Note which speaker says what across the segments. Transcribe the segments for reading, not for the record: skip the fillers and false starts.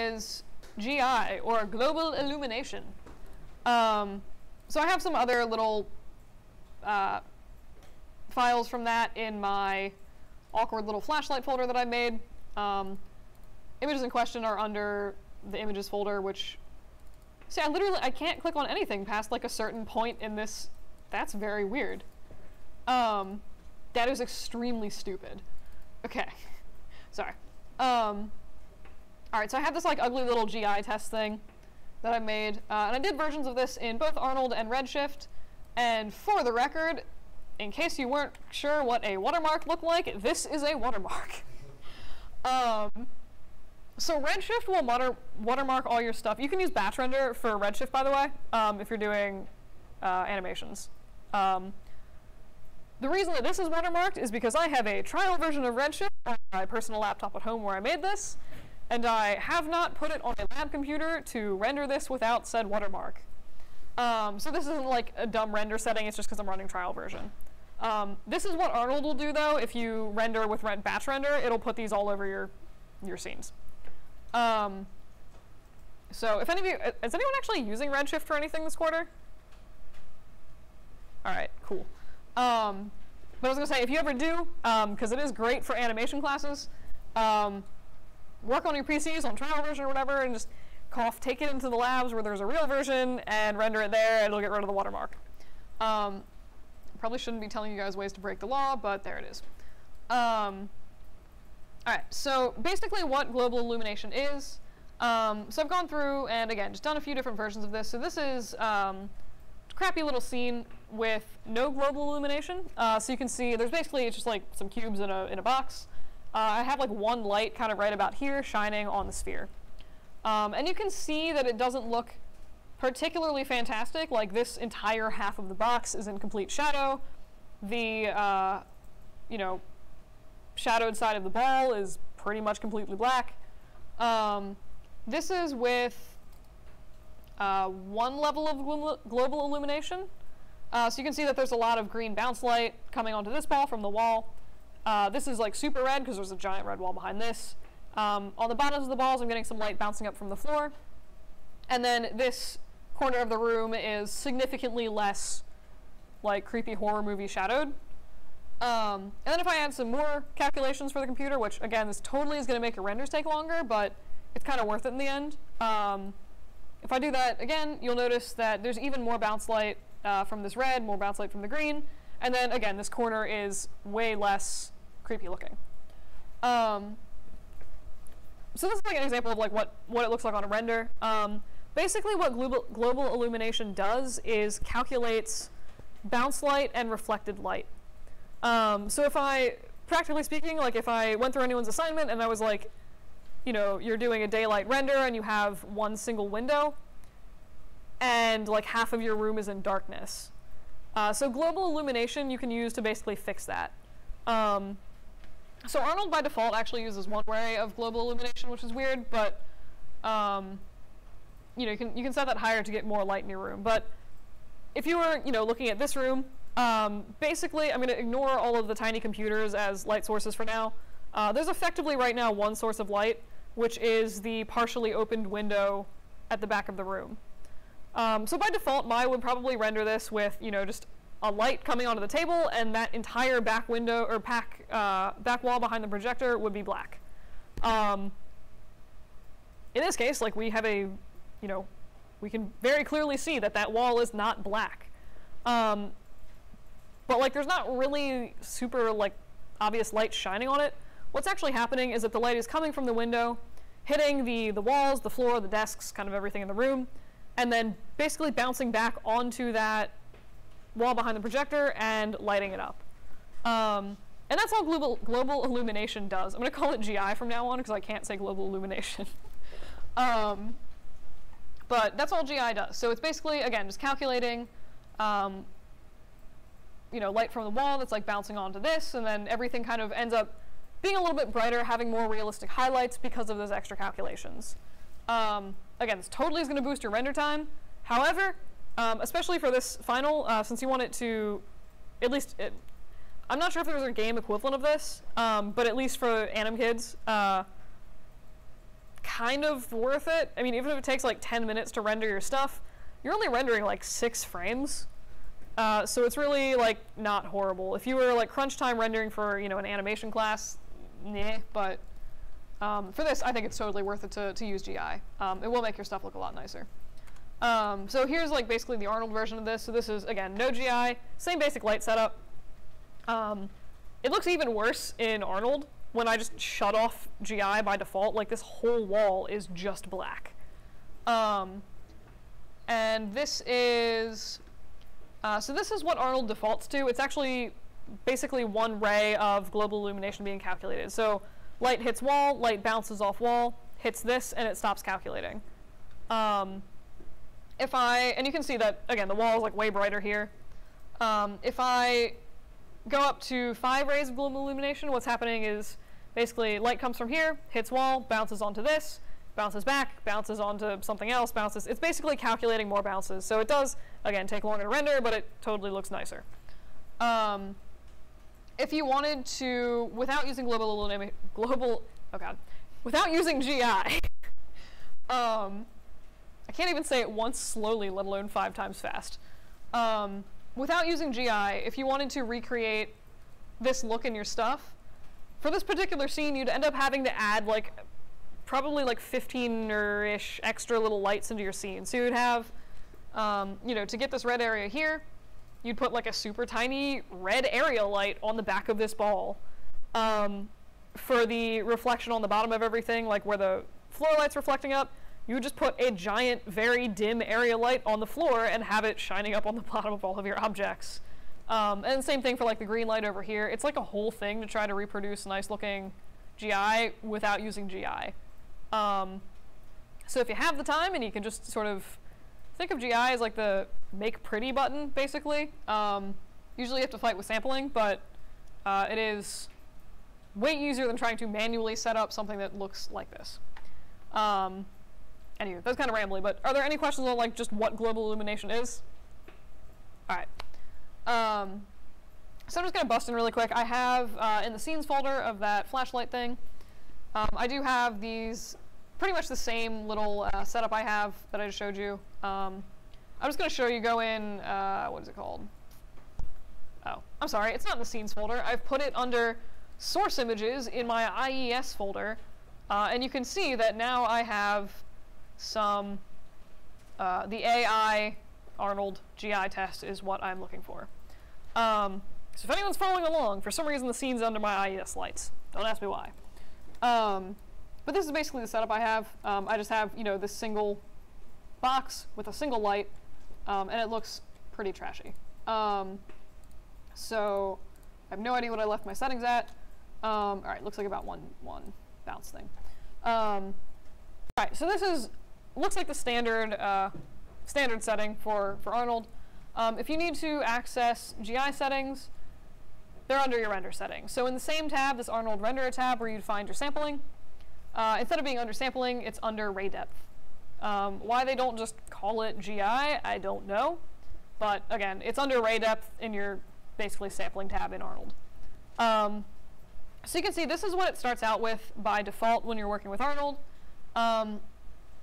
Speaker 1: is GI, or Global Illumination. So I have some other little files from that in my awkward little flashlight folder that I made. Images in question are under the images folder, which, see, I can't click on anything past like a certain point in this. That's very weird. That is extremely stupid. Okay, sorry. Alright, so I have this like ugly little GI test thing that I made, and I did versions of this in both Arnold and Redshift, and for the record, in case you weren't sure what a watermark looked like, this is a watermark. So Redshift will watermark all your stuff. You can use batch render for Redshift, by the way, if you're doing animations. The reason that this is watermarked is because I have a trial version of Redshift on my personal laptop at home where I made this, and I have not put it on a lab computer to render this without said watermark. So this isn't like a dumb render setting, it's just because I'm running trial version. This is what Arnold will do though. If you render with batch render, it'll put these all over your scenes. So if any of you, is anyone actually using Redshift for anything this quarter? Alright, cool. But I was gonna say, if you ever do, because it is great for animation classes, work on your PCs on trial version or whatever, and just take it into the labs where there's a real version and render it there, and it'll get rid of the watermark. Probably shouldn't be telling you guys ways to break the law, but there it is. Alright, so basically what global illumination is, so I've gone through and again, just done a few different versions of this. So this is a crappy little scene with no global illumination. So you can see there's basically, it's just like some cubes in a box. I have like one light kind of right about here shining on the sphere. And you can see that it doesn't look particularly fantastic. Like this entire half of the box is in complete shadow. The, you know, shadowed side of the ball is pretty much completely black. This is with one level of global illumination. So you can see that there's a lot of green bounce light coming onto this ball from the wall. This is like super red because there's a giant red wall behind this. On the bottoms of the balls, I'm getting some light bouncing up from the floor. And then this corner of the room is significantly less like creepy horror movie shadowed. And then if I add some more calculations for the computer, which again, this totally is going to make your renders take longer, but it's kind of worth it in the end. If I do that again, you'll notice that there's even more bounce light from this red, more bounce light from the green, and then again, this corner is way less creepy looking. So this is like an example of like what it looks like on a render. Basically what global illumination does is calculates bounce light and reflected light. So if I, practically speaking, like if I went through anyone's assignment and I was like, you know, you're doing a daylight render and you have one single window and like half of your room is in darkness. So global illumination you can use to basically fix that. So Arnold by default actually uses one way of global illumination, which is weird, but you know, you can set that higher to get more light in your room. But if you were, you know, looking at this room, basically I'm going to ignore all of the tiny computers as light sources for now. There's effectively right now one source of light, which is the partially opened window at the back of the room. So by default, Maya would probably render this with, you know, just a light coming onto the table, and that entire back window or back wall behind the projector would be black. In this case, like we have a, you know, we can very clearly see that that wall is not black. But like there's not really super like obvious light shining on it. What's actually happening is that the light is coming from the window, hitting the walls, the floor, the desks, kind of everything in the room, and then basically bouncing back onto that wall behind the projector and lighting it up. And that's all global illumination does. I'm going to call it GI from now on because I can't say global illumination. But that's all GI does. So it's basically, again, just calculating you know, light from the wall that's like bouncing onto this, and then everything kind of ends up being a little bit brighter, having more realistic highlights because of those extra calculations. Again, this totally is going to boost your render time. However, especially for this final, since you want it to, at least, I'm not sure if there's a game equivalent of this, but at least for Anim Kids, kind of worth it. I mean, even if it takes like 10 minutes to render your stuff, you're only rendering like 6 frames. So it's really like not horrible. If you were like crunch time rendering for, you know, an animation class, nah, but for this, I think it's totally worth it to use GI. It will make your stuff look a lot nicer. So here's like basically the Arnold version of this. So this is, again, no GI, same basic light setup. It looks even worse in Arnold when I just shut off GI by default. Like, this whole wall is just black. And this is, so this is what Arnold defaults to. It's actually basically one ray of global illumination being calculated. So light hits wall, light bounces off wall, hits this, and it stops calculating. And you can see that, again, the wall is like way brighter here. If I go up to 5 rays of global illumination, what's happening is basically light comes from here, hits wall, bounces onto this, bounces back, bounces onto something else, bounces. It's basically calculating more bounces. So it does, again, take longer to render, but it totally looks nicer. If you wanted to, without using without using GI, I can't even say it once slowly, let alone 5 times fast. Without using GI, if you wanted to recreate this look in your stuff, for this particular scene, you'd end up having to add like probably like 15-ish extra little lights into your scene. So you'd have, you know, to get this red area here, you'd put like a super tiny red area light on the back of this ball. For the reflection on the bottom of everything, like where the floor light's reflecting up, you would just put a giant, very dim area light on the floor and have it shining up on the bottom of all of your objects. And same thing for like the green light over here. It's like a whole thing to try to reproduce nice looking GI without using GI. So if you have the time and you can just sort of think of GI as like the make pretty button, basically. Usually you have to fight with sampling, but it is way easier than trying to manually set up something that looks like this. Anyway, that's kind of rambly, but are there any questions on like just what global illumination is? All right. So I'm just going to bust in really quick. I have in the scenes folder of that flashlight thing, I do have these pretty much the same little setup I have that I just showed you. I'm just going to show you, go in, what is it called? Oh, I'm sorry, it's not in the scenes folder. I've put it under source images in my IES folder, and you can see that now I have some, the AI Arnold GI test is what I'm looking for. So if anyone's following along, for some reason the scene's under my IES lights. Don't ask me why. But this is basically the setup I have. I just have, you know, this single box with a single light, and it looks pretty trashy. So I have no idea what I left my settings at. All right, looks like about one bounce thing. All right, so this is looks like the standard standard setting for Arnold. If you need to access GI settings, they're under your render settings. So in the same tab, this Arnold renderer tab, where you'd find your sampling, instead of being under sampling, it's under ray depth. Why they don't just call it GI, I don't know. But again, it's under ray depth in your basically sampling tab in Arnold. So you can see this is what it starts out with by default when you're working with Arnold.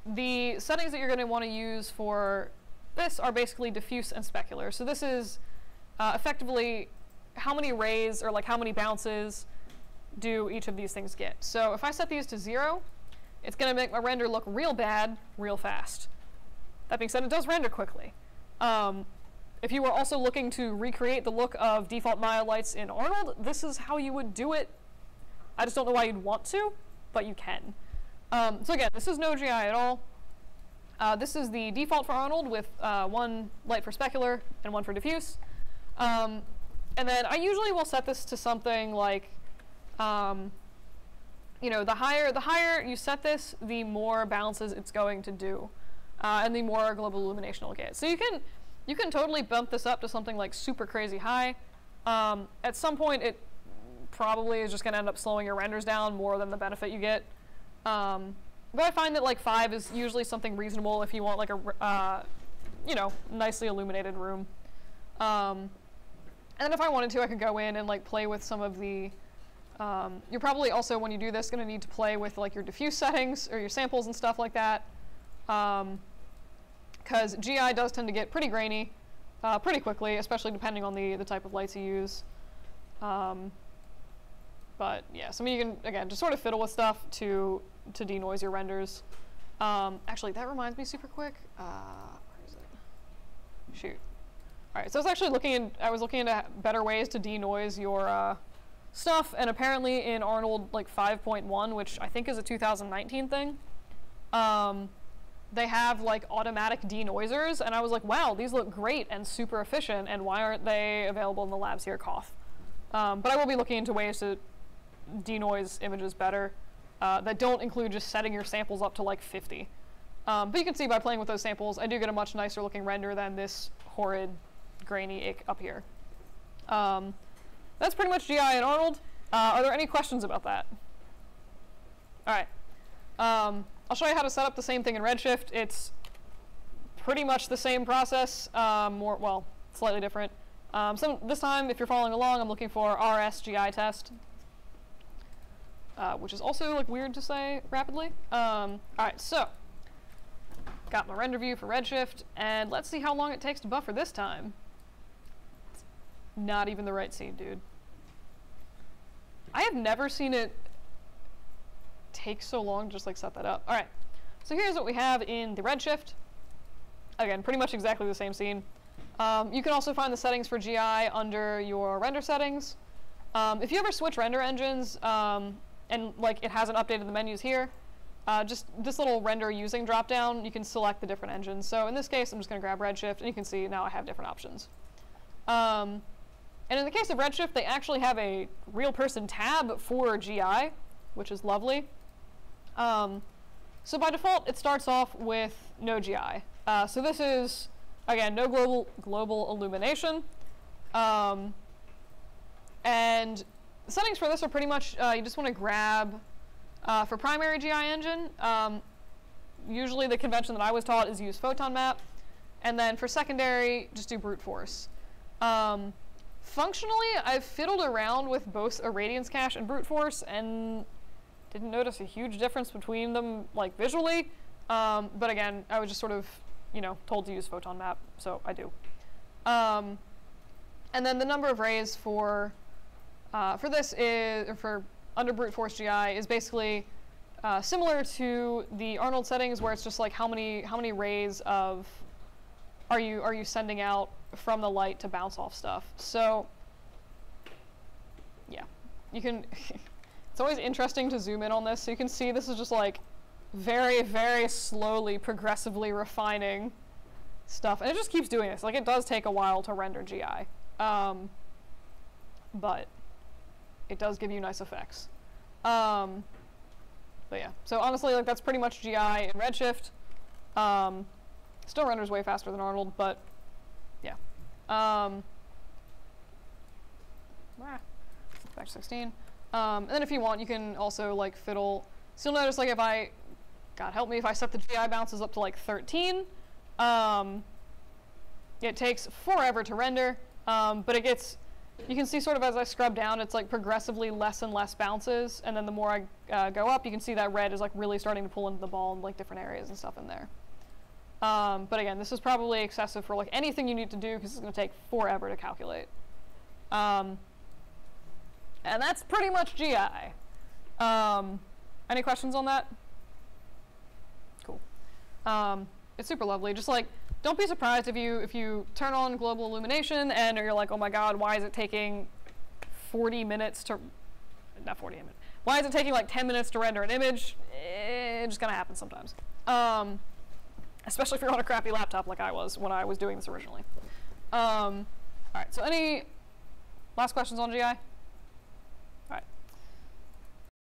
Speaker 1: The settings that you're going to want to use for this are basically diffuse and specular. So this is effectively how many rays or like how many bounces do each of these things get. So if I set these to 0, it's going to make my render look real bad real fast. That being said, it does render quickly. If you were also looking to recreate the look of default Maya lights in Arnold, this is how you would do it. I just don't know why you'd want to, but you can. So again, this is no GI at all. This is the default for Arnold with 1 light for specular and 1 for diffuse. And then I usually will set this to something like, you know, the higher you set this, the more bounces it's going to do, and the more global illumination it'll get. So you can totally bump this up to something like super crazy high. At some point, it probably is just going to end up slowing your renders down more than the benefit you get. But I find that like 5 is usually something reasonable if you want like a, you know, nicely illuminated room. And if I wanted to, I could go in and like play with some of the You're probably also, when you do this, going to need to play with like your diffuse settings or your samples and stuff like that, because GI does tend to get pretty grainy pretty quickly, especially depending on the type of lights you use. But yeah, some of you can, again, just sort of fiddle with stuff to denoise your renders. Actually, that reminds me super quick. Where is it? Shoot. All right, so I was actually looking into better ways to denoise your stuff, and apparently in Arnold like 5.1, which I think is a 2019 thing, they have like automatic denoisers, and I was like, wow, these look great and super efficient, and why aren't they available in the labs here, cough. But I will be looking into ways to denoise images better that don't include just setting your samples up to like 50. But you can see by playing with those samples, I do get a much nicer looking render than this horrid grainy ick up here. That's pretty much GI and Arnold. Are there any questions about that? All right. I'll show you how to set up the same thing in Redshift. It's pretty much the same process, well, slightly different. So this time, if you're following along, I'm looking for RS GI test, which is also like weird to say rapidly. All right, so got my render view for Redshift, and let's see how long it takes to buffer this time. Not even the right scene, dude. I have never seen it take so long to just like set that up. All right, so here's what we have in the Redshift. Again, pretty much exactly the same scene. You can also find the settings for GI under your render settings. If you ever switch render engines and like it hasn't updated the menus here, just this little render using dropdown, you can select the different engines. So in this case, I'm just going to grab Redshift, and you can see now I have different options. And in the case of Redshift, they actually have a real person tab for GI, which is lovely. So by default, it starts off with no GI. So this is, again, no global illumination. And the settings for this are pretty much, you just want to grab, for primary GI engine, usually the convention that I was taught is use photon map. And then for secondary, just do brute force. Functionally, I've fiddled around with both irradiance cache and brute force and didn't notice a huge difference between them, like visually. But again, I was just sort of, you know, told to use photon map, so I do. And then the number of rays for this is, or for under brute force GI is basically similar to the Arnold settings, where it's just like how many rays of are you sending out from the light to bounce off stuff. So yeah, you can it's always interesting to zoom in on this, so you can see this is just like very, very slowly, progressively refining stuff, and it just keeps doing this. Like, it does take a while to render GI, but it does give you nice effects. But yeah, so honestly, like, that's pretty much GI in Redshift. Still renders way faster than Arnold, but yeah. Back to 16. And then if you want, you can also like fiddle. So you'll notice, like, if I, God help me, if I set the GI bounces up to like 13, it takes forever to render, but it gets, you can see sort of as I scrub down, it's like progressively less and less bounces, and then the more I go up, you can see that red is like really starting to pull into the ball in like different areas and stuff in there. But again, this is probably excessive for like anything you need to do, because it's going to take forever to calculate. And that's pretty much GI. Any questions on that? Cool. It's super lovely. Just like, don't be surprised if you turn on global illumination and you're like, oh my god, why is it taking 40 minutes to, not 40 minutes, why is it taking like 10 minutes to render an image? It's just gonna happen sometimes. Especially if you're on a crappy laptop like I was when I was doing this originally. All right, so any last questions on GI?